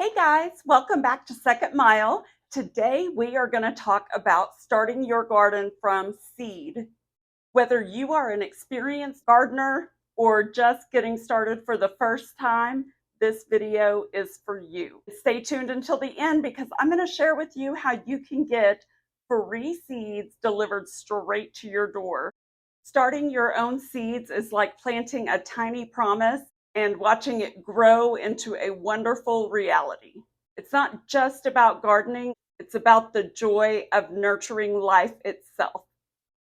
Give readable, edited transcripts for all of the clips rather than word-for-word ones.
Hey guys, welcome back to Second Mile. Today we are going to talk about starting your garden from seed. Whether you are an experienced gardener or just getting started for the first time, this video is for you. Stay tuned until the end because I'm going to share with you how you can get free seeds delivered straight to your door. Starting your own seeds is like planting a tiny promise and watching it grow into a wonderful reality. It's not just about gardening, it's about the joy of nurturing life itself.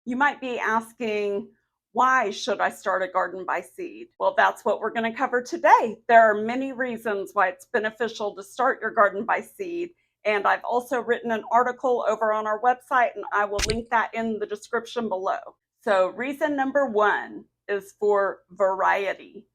You might be asking, why should I start a garden by seed? Well, that's what we're going to cover today. There are many reasons why it's beneficial to start your garden by seed. And I've also written an article over on our website, and I will link that in the description below. So reason number one is for variety.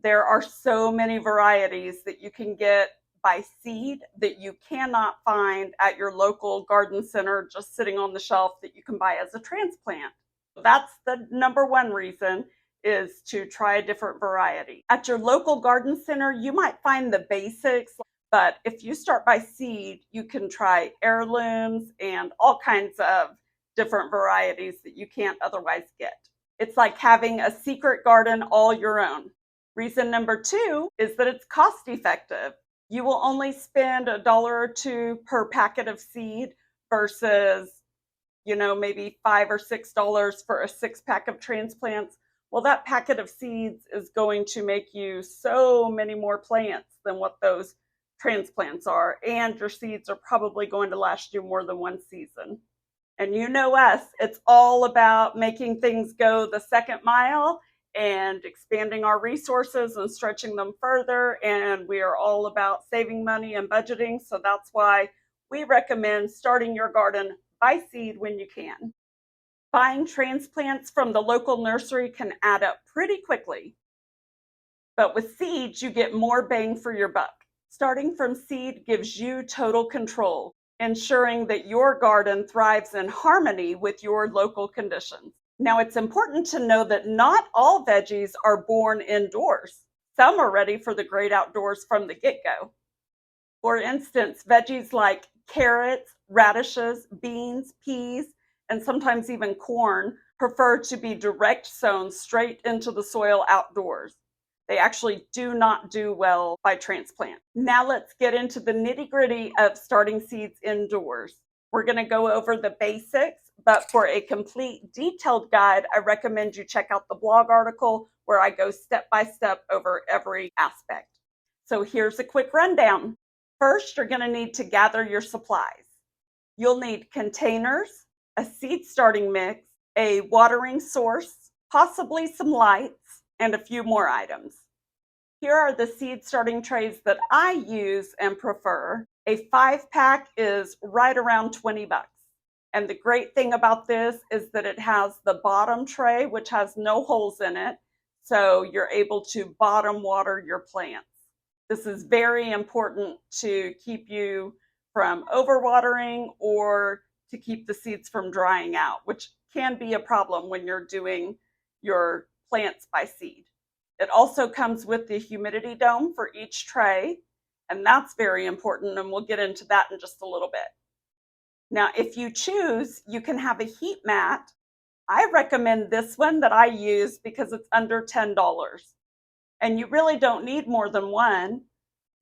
There are so many varieties that you can get by seed that you cannot find at your local garden center just sitting on the shelf that you can buy as a transplant. That's the number one reason, is to try a different variety. At your local garden center, you might find the basics, but if you start by seed, you can try heirlooms and all kinds of different varieties that you can't otherwise get. It's like having a secret garden all your own. Reason number two is that it's cost effective. You will only spend $1 or $2 per packet of seed versus, maybe $5 or $6 for a 6-pack of transplants. Well, that packet of seeds is going to make you so many more plants than what those transplants are. And your seeds are probably going to last you more than one season. And you know us, it's all about making things go the second mile and expanding our resources and stretching them further. And we are all about saving money and budgeting. So that's why we recommend starting your garden by seed when you can. Buying transplants from the local nursery can add up pretty quickly. But with seeds, you get more bang for your buck. Starting from seed gives you total control, ensuring that your garden thrives in harmony with your local conditions. Now, it's important to know that not all veggies are born indoors. Some are ready for the great outdoors from the get-go. For instance, veggies like carrots, radishes, beans, peas, and sometimes even corn prefer to be direct sown straight into the soil outdoors. They actually do not do well by transplant. Now let's get into the nitty-gritty of starting seeds indoors. We're going to go over the basics, but for a complete detailed guide, I recommend you check out the blog article where I go step by step over every aspect. So here's a quick rundown. First, you're going to need to gather your supplies. You'll need containers, a seed starting mix, a watering source, possibly some lights, and a few more items. Here are the seed starting trays that I use and prefer. A 5-pack is right around 20 bucks. And the great thing about this is that it has the bottom tray, which has no holes in it, so you're able to bottom water your plants. This is very important to keep you from overwatering or to keep the seeds from drying out, which can be a problem when you're doing your plants by seed. It also comes with the humidity dome for each tray, and that's very important, and we'll get into that in just a little bit. Now, if you choose, you can have a heat mat. I recommend this one that I use because it's under $10, and you really don't need more than one.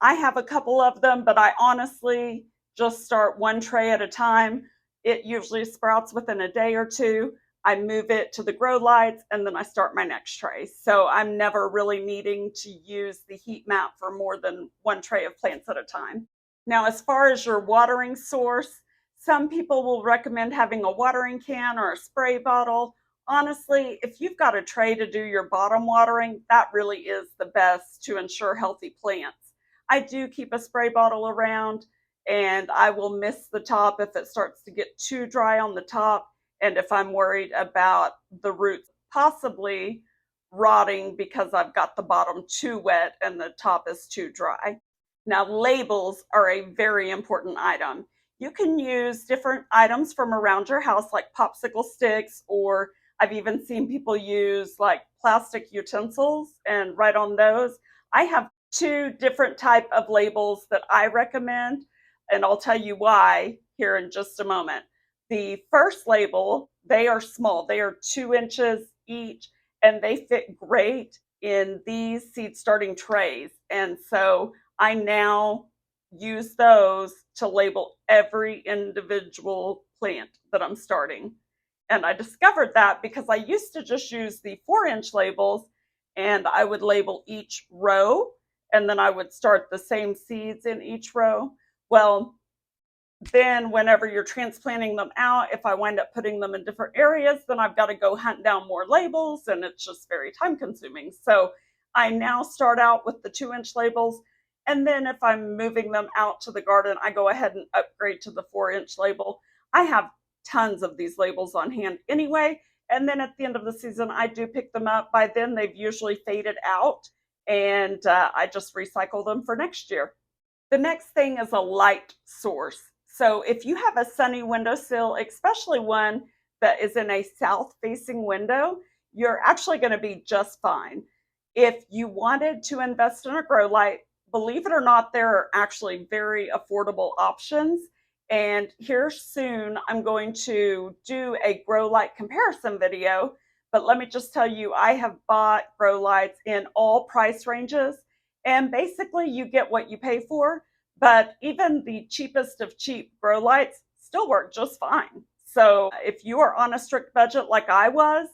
I have a couple of them, but I honestly just start one tray at a time. It usually sprouts within a day or two. I move it to the grow lights, and then I start my next tray. So I'm never really needing to use the heat mat for more than one tray of plants at a time. Now, as far as your watering source, some people will recommend having a watering can or a spray bottle. Honestly, if you've got a tray to do your bottom watering, that really is the best to ensure healthy plants. I do keep a spray bottle around, and I will miss the top if it starts to get too dry on the top. And if I'm worried about the roots possibly rotting because I've got the bottom too wet and the top is too dry. Now, labels are a very important item. You can use different items from around your house like popsicle sticks, or I've even seen people use like plastic utensils and write on those. I have two different type of labels that I recommend, and I'll tell you why here in just a moment. The first label, they are small. They are 2 inches each, and they fit great in these seed starting trays. And so I now use those to label every individual plant that I'm starting. And I discovered that because I used to just use the 4-inch labels, and I would label each row, and then I would start the same seeds in each row. Well, then whenever you're transplanting them out, if I wind up putting them in different areas, then I've got to go hunt down more labels, and it's just very time consuming. So I now start out with the 2-inch labels, and then if I'm moving them out to the garden, I go ahead and upgrade to the 4-inch label. I have tons of these labels on hand anyway, and then at the end of the season, I do pick them up. By then, they've usually faded out, and I just recycle them for next year. The next thing is a light source. So if you have a sunny windowsill, especially one that is in a south-facing window, you're actually going to be just fine. If you wanted to invest in a grow light, believe it or not, there are actually very affordable options. And here soon, I'm going to do a grow light comparison video. But let me just tell you, I have bought grow lights in all price ranges. And basically, you get what you pay for. But even the cheapest of cheap grow lights still work just fine. So if you are on a strict budget like I was,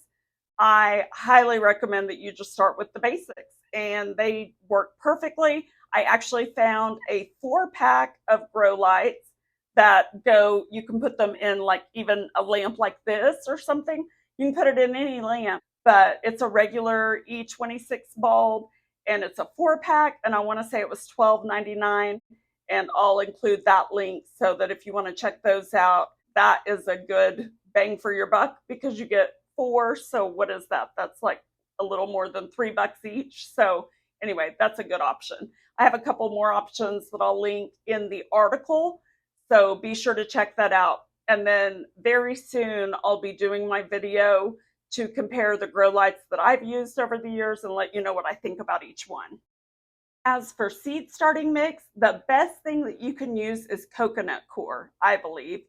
I highly recommend that you just start with the basics, and they work perfectly. I actually found a 4-pack of grow lights that go, you can put them in like even a lamp like this or something. You can put it in any lamp, but it's a regular E26 bulb, and it's a 4-pack, and I want to say it was $12.99. And I'll include that link so that if you want to check those out, that is a good bang for your buck because you get 4. So what is that? That's like a little more than $3 each. So anyway, that's a good option. I have a couple more options that I'll link in the article. So be sure to check that out. And then very soon I'll be doing my video to compare the grow lights that I've used over the years and let you know what I think about each one. As for seed starting mix, the best thing that you can use is coconut coir, I believe.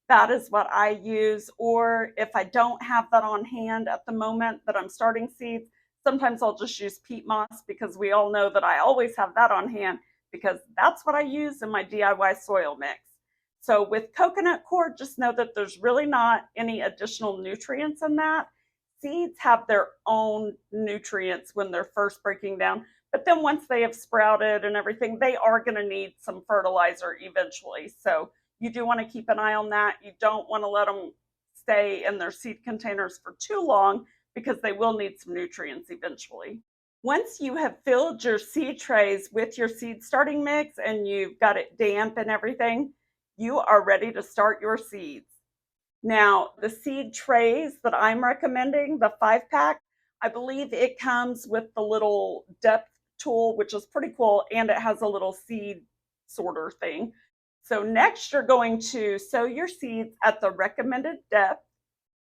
That is what I use. Or if I don't have that on hand at the moment that I'm starting seeds, sometimes I'll just use peat moss because we all know that I always have that on hand because that's what I use in my DIY soil mix. So with coconut coir, just know that there's really not any additional nutrients in that. Seeds have their own nutrients when they're first breaking down. But then once they have sprouted and everything, they are going to need some fertilizer eventually. So you do want to keep an eye on that. You don't want to let them stay in their seed containers for too long because they will need some nutrients eventually. Once you have filled your seed trays with your seed starting mix and you've got it damp and everything, you are ready to start your seeds. Now, the seed trays that I'm recommending, the 5-pack, I believe it comes with the little depth tool, which is pretty cool, and it has a little seed sorter thing. So next you're going to sow your seeds at the recommended depth.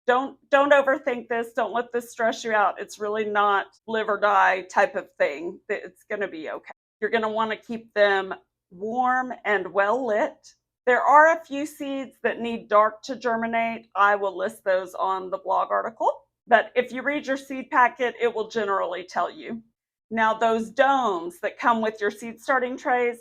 Don't overthink this. Don't let this stress you out. It's really not live or die type of thing. It's going to be okay. You're going to want to keep them warm and well lit. There are a few seeds that need dark to germinate. I will list those on the blog article. But if you read your seed packet, it will generally tell you. Now, those domes that come with your seed starting trays,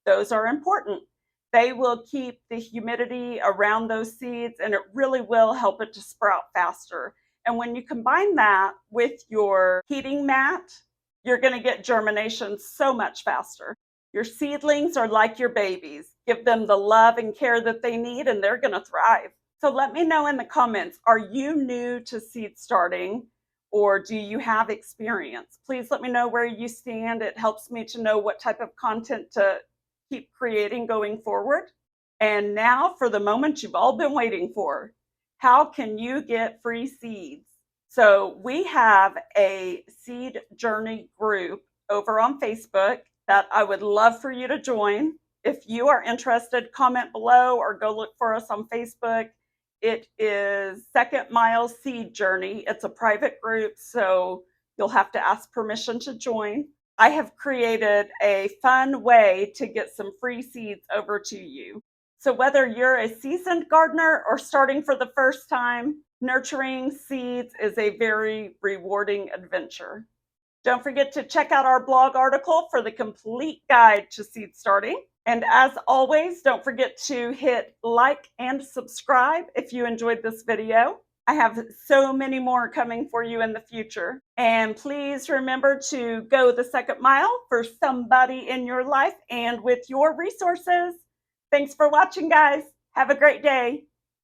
those are important. They will keep the humidity around those seeds, and it really will help it to sprout faster. And when you combine that with your heating mat, you're going to get germination so much faster. Your seedlings are like your babies. Give them the love and care that they need, and they're going to thrive. So let me know in the comments, are you new to seed starting or do you have experience? Please let me know where you stand. It helps me to know what type of content to keep creating going forward. And now for the moment you've all been waiting for. How can you get free seeds? So we have a seed journey group over on Facebook that I would love for you to join. If you are interested, comment below or go look for us on Facebook. It is Second Mile Seed Journey. It's a private group, so you'll have to ask permission to join. I have created a fun way to get some free seeds over to you. So whether you're a seasoned gardener or starting for the first time, nurturing seeds is a very rewarding adventure. Don't forget to check out our blog article for the complete guide to seed starting. And as always, don't forget to hit like and subscribe if you enjoyed this video. I have so many more coming for you in the future. And please remember to go the second mile for somebody in your life and with your resources. Thanks for watching, guys. Have a great day.